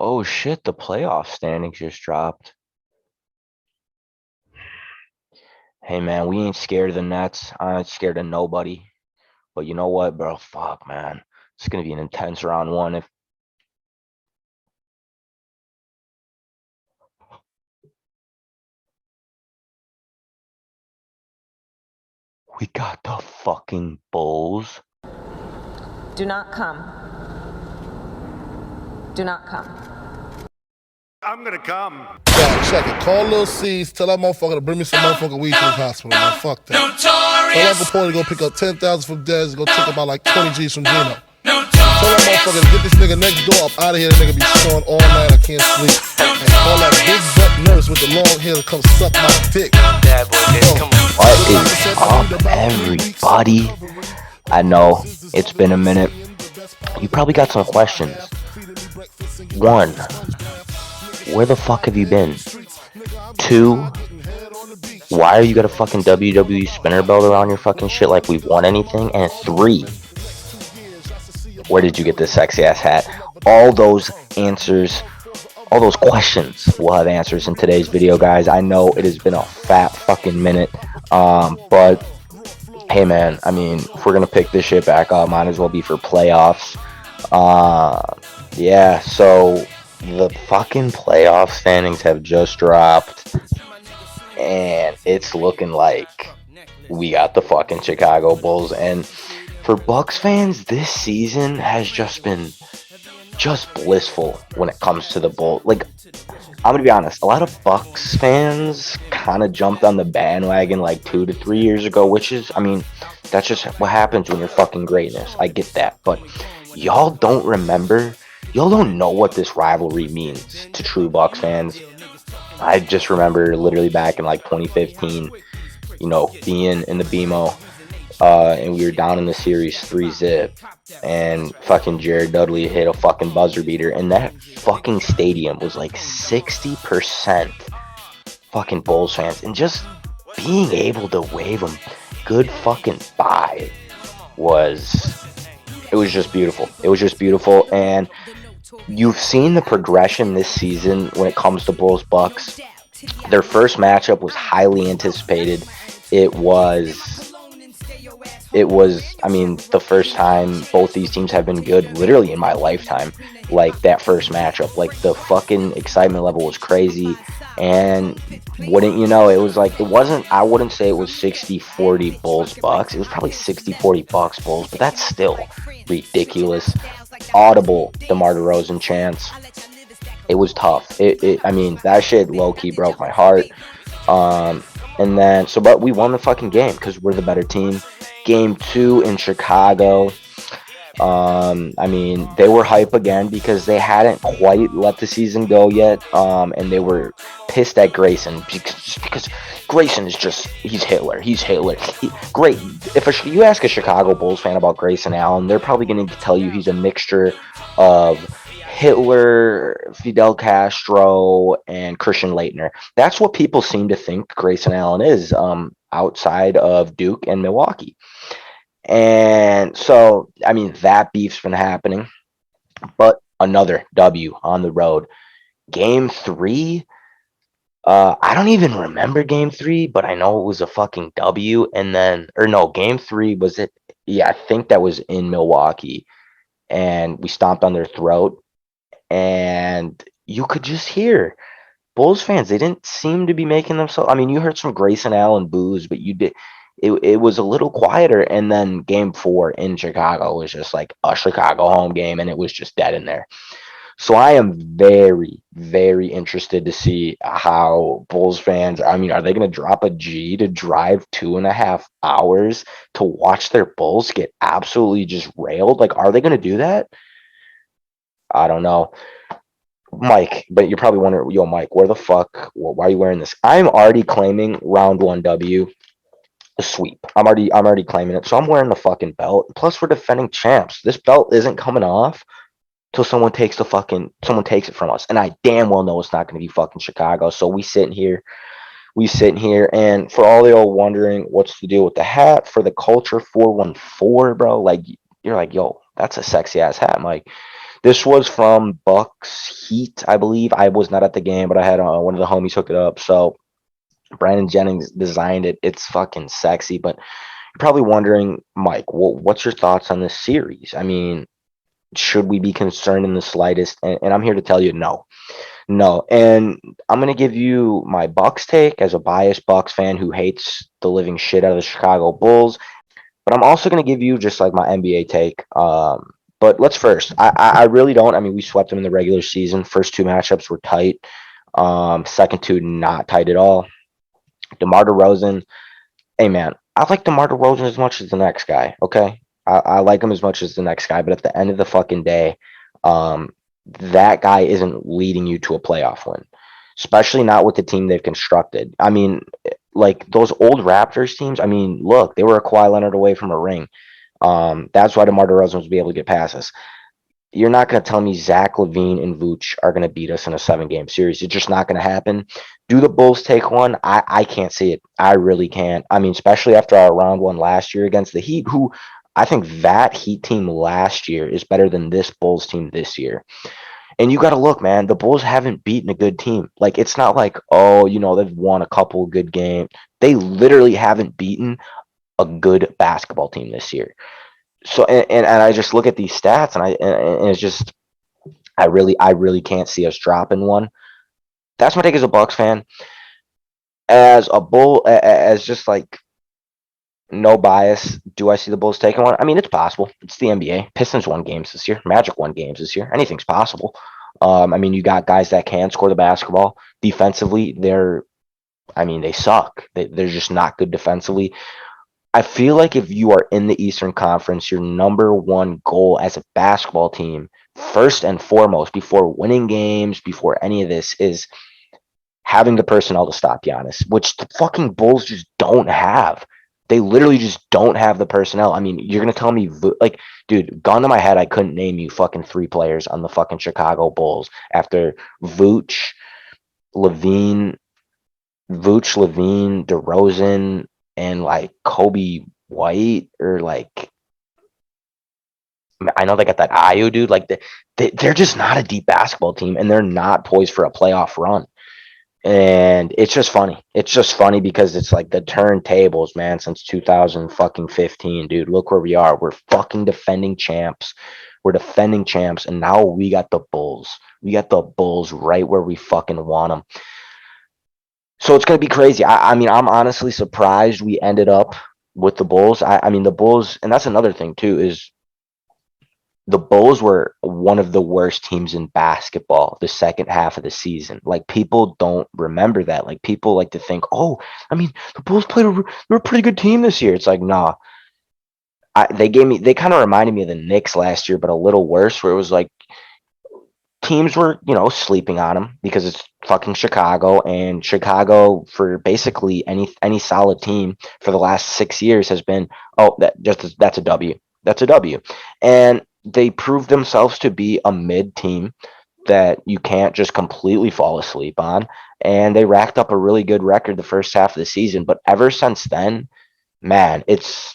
Oh shit, the playoff standings just dropped. Hey man, we ain't scared of the Nets. I ain't scared of nobody. But you know what, bro? Fuck, man. It's gonna be an intense round one if we got the fucking Bulls. Do not come. Do not come. I'm gonna come. Yo, check it. Call Lil C's. Tell that motherfucker to bring me some motherfucking weed to this hospital, man. Fuck that. Tell Uncle Paul to go pick up 10,000 from Dez and go take about like 20 G's from Gino. Tell that motherfucker to get this nigga next door up out of here. That nigga be snoring all night. I can't sleep. And call that big butt nurse with the long hair to come suck my dick. What is up, everybody? I know it's been a minute. You probably got some questions. One, where the fuck have you been? Two, why are you got a fucking WWE spinner belt around your fucking shit like we've won anything? And three, where did you get this sexy ass hat? All those answers, all those questions, we'll have answers in today's video, guys. I know it has been a fat fucking minute, but hey, man, I mean, if we're gonna pick this shit back up, might as well be for playoffs. Yeah, so the fucking playoff standings have just dropped, and it's looking like we got the fucking Chicago Bulls. And for Bucks fans, this season has just been just blissful when it comes to the Bulls. Like, I'm gonna be honest, a lot of Bucks fans kind of jumped on the bandwagon like 2 to 3 years ago, which is, I mean, that's just what happens when you're fucking greatness. I get that, but y'all don't remember, y'all don't know what this rivalry means to true Bucks fans. I just remember literally back in like 2015, being in the BMO, and we were down in the series 3-zip, and fucking Jared Dudley hit a fucking buzzer beater, and that fucking stadium was like 60% fucking Bulls fans, and just being able to wave them good fucking bye it was just beautiful. It was just beautiful, and you've seen the progression this season when it comes to Bulls Bucks. Their first matchup was highly anticipated. It was, I mean, the first time both these teams have been good literally in my lifetime. Like, that first matchup, like, the fucking excitement level was crazy. And wouldn't you know, it was like, it wasn't, I wouldn't say it was 60-40 Bulls Bucks. It was probably 60-40 Bucks Bulls, but that's still ridiculous. Audible DeMar DeRozan chants. It was tough. I mean, that shit low-key broke my heart. And then, but we won the fucking game because we're the better team. Game 2 in Chicago. I mean, they were hype again because they hadn't quite let the season go yet. And they were pissed at Grayson because Grayson is just, he's Hitler. He's Hitler. Great. If you ask a Chicago Bulls fan about Grayson Allen, they're probably going to tell you he's a mixture of Hitler, Fidel Castro, and Christian Laettner. That's what people seem to think Grayson Allen is, outside of Duke and Milwaukee. And so, I mean, that beef's been happening. But another W on the road. Game 3, I don't even remember game 3, but I know it was a fucking W. And then, or no, game 3, was it? Yeah, I think that was in Milwaukee. And we stomped on their throat. And you could just hear Bulls fans. They didn't seem to be making themselves. I mean, you heard some Grayson Allen boos, but you did. It was a little quieter. And then game 4 in Chicago was just like a Chicago home game, and it was just dead in there. So I am very, very interested to see how Bulls fans, I mean, are they going to drop a G to drive 2.5 hours to watch their Bulls get absolutely just railed? Like, are they going to do that? I don't know. Mike, but you're probably wondering, yo, Mike, where the fuck, why are you wearing this? I'm already claiming round 1 W, a sweep. I'm already claiming it. So I'm wearing the fucking belt. Plus, we're defending champs. This belt isn't coming off till someone takes it from us. And I damn well know it's not going to be fucking Chicago. So we sitting here, and for all y'all wondering what's the deal with the hat, for the Culture 414, bro, like, you're like, yo, that's a sexy ass hat, Mike. This was from Bucks Heat, I believe. I was not at the game, but I had one of the homies hook it up. So Brandon Jennings designed it. It's fucking sexy. But you're probably wondering, Mike, what's your thoughts on this series? I mean, should we be concerned in the slightest? And I'm here to tell you, no. No, and I'm gonna give you my Bucks take as a biased Bucks fan who hates the living shit out of the Chicago Bulls. But I'm also gonna give you just like my NBA take. But let's first. I really don't. I mean, we swept them in the regular season. First two matchups were tight. Second two not tight at all. DeMar DeRozan. Hey man, I like DeMar DeRozan as much as the next guy. Okay, I like him as much as the next guy. But at the end of the fucking day, um, that guy isn't leading you to a playoff win, especially not with the team they've constructed. I mean, like those old Raptors teams. I mean, look, they were a Kawhi Leonard away from a ring. That's why DeMar DeRozan was be able to get past us. You're not going to tell me Zach LaVine and Vooch are going to beat us in a 7-game series. It's just not going to happen. Do the Bulls take one? I can't see it. I really can't. I mean, especially after our round one last year against the Heat, who I think that Heat team last year is better than this Bulls team this year. And you got to look, man, the Bulls haven't beaten a good team. Like, it's not like, oh, they've won a couple good games. They literally haven't beaten a good basketball team this year. So and I just look at these stats and it's just I really can't see us dropping one. That's my take as a Bucks fan. As a Bull, as just like no bias, do I see the Bulls taking one? I mean, it's possible. It's the NBA. Pistons won games this year. Magic won games this year. Anything's possible. I mean, you got guys that can score the basketball. Defensively, they suck. They're just not good defensively. I feel like if you are in the Eastern Conference, your number one goal as a basketball team, first and foremost, before winning games, before any of this, is having the personnel to stop Giannis, which the fucking Bulls just don't have. They literally just don't have the personnel. I mean, you're gonna tell me, like, dude, gun to my head, I couldn't name you fucking 3 players on the fucking Chicago Bulls after Vooch, Levine, DeRozan, and like Kobe White, or like I know they got that Ayo dude. Like they're just not a deep basketball team, and they're not poised for a playoff run. And it's just funny. It's just funny because it's like the turntables, man, since 2015, dude. Look where we are. We're fucking defending champs. We're defending champs, and now we got the Bulls. We got the Bulls right where we fucking want them. So it's going to be crazy. I mean, I'm honestly surprised we ended up with the Bulls. I mean, the Bulls, and that's another thing too, is the Bulls were one of the worst teams in basketball the second half of the season. Like, people don't remember that. Like, people like to think, oh, I mean, the Bulls they're a pretty good team this year. It's like, nah. They kind of reminded me of the Knicks last year, but a little worse, where it was like teams were, sleeping on them because it's fucking Chicago, and Chicago, for basically any solid team for the last 6 years, has been, oh, that's a W. That's a W. And they proved themselves to be a mid team that you can't just completely fall asleep on. And they racked up a really good record the first half of the season. But ever since then, man, it's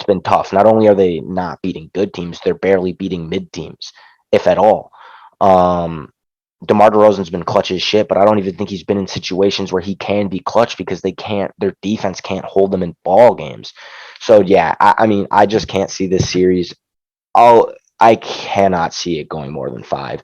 been tough. Not only are they not beating good teams, they're barely beating mid teams, if at all. DeMar DeRozan's been clutch as shit, but I don't even think he's been in situations where he can be clutch because their defense can't hold them in ball games. So yeah, I mean, I just can't see this series. I cannot see it going more than 5.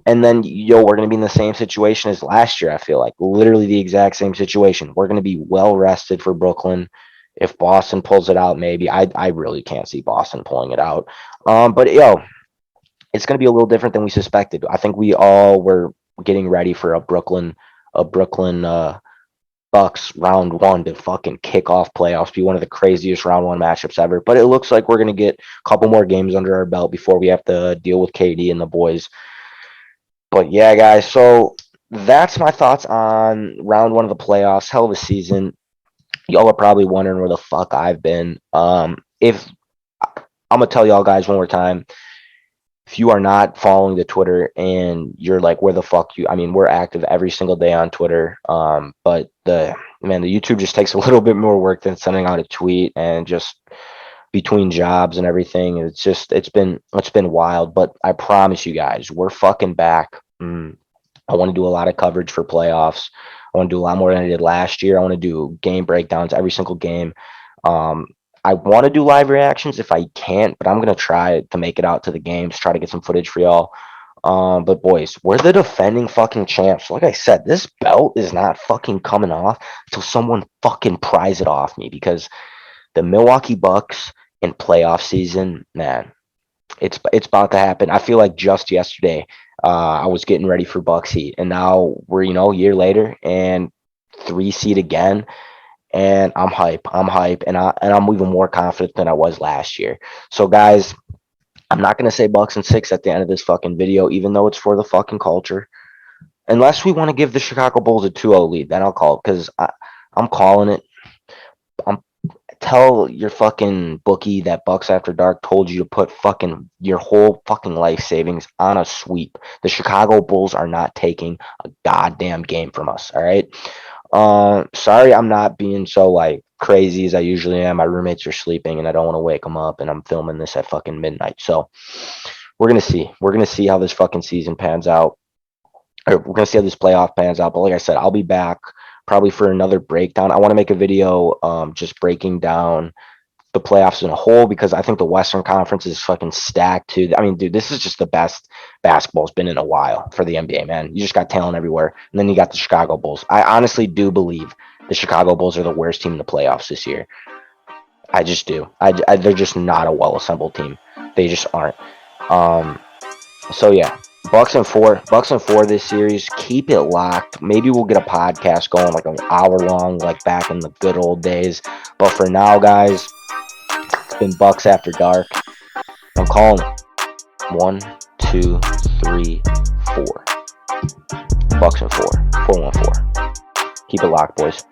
And then, we're going to be in the same situation as last year. I feel like literally the exact same situation. We're going to be well rested for Brooklyn. If Boston pulls it out, maybe. I really can't see Boston pulling it out. But it's going to be a little different than we suspected. I think we all were getting ready for a Brooklyn Bucks round one to fucking kick off playoffs, be one of the craziest round one matchups ever. But it looks like we're going to get a couple more games under our belt before we have to deal with KD and the boys. But yeah, guys, so that's my thoughts on round one of the playoffs. Hell of a season. Y'all are probably wondering where the fuck I've been. If I'm going to tell y'all guys one more time, if you are not following the Twitter and you're like, where the fuck we're active every single day on Twitter. But the YouTube just takes a little bit more work than sending out a tweet and just between jobs and everything. It's been wild, but I promise you guys, we're fucking back. I want to do a lot of coverage for playoffs. I want to do a lot more than I did last year. I want to do game breakdowns every single game. I want to do live reactions if I can't, but I'm going to try to make it out to the games, try to get some footage for y'all. But boys, we're the defending fucking champs. Like I said, this belt is not fucking coming off until someone fucking pries it off me, because the Milwaukee Bucks in playoff season, man, it's about to happen. I feel like just yesterday, I was getting ready for Bucks Heat, and now we're a year later and 3 seed again, and I'm hype. And I'm even more confident than I was last year. So guys, I'm not gonna say Bucks and 6 at the end of this fucking video, even though it's for the fucking culture. Unless we want to give the Chicago Bulls a 2-0 lead, then I'll call it, because I'm calling it. Tell your fucking bookie that Bucks After Dark told you to put fucking your whole fucking life savings on a sweep. The Chicago Bulls are not taking a goddamn game from us. All right. Sorry, I'm not being so like crazy as I usually am. My roommates are sleeping and I don't want to wake them up, and I'm filming this at fucking midnight. So we're gonna see. We're gonna see how this fucking season pans out. Or we're gonna see how this playoff pans out. But like I said, I'll be back probably for another breakdown. I want to make a video just breaking down the playoffs in a whole, because I think the Western Conference is fucking stacked too. I mean, dude, this is just the best basketball's been in a while for the NBA, man. You just got talent everywhere. And then you got the Chicago Bulls. I honestly do believe the Chicago Bulls are the worst team in the playoffs this year. I just do. They're just not a well-assembled team. They just aren't. So yeah. Bucks and four this series. Keep it locked. Maybe we'll get a podcast going like an hour long, like back in the good old days. But for now, guys, it's been Bucks After Dark. I'm calling it 1, 2, 3, 4. Bucks and 4. 4-1-4. Keep it locked, boys.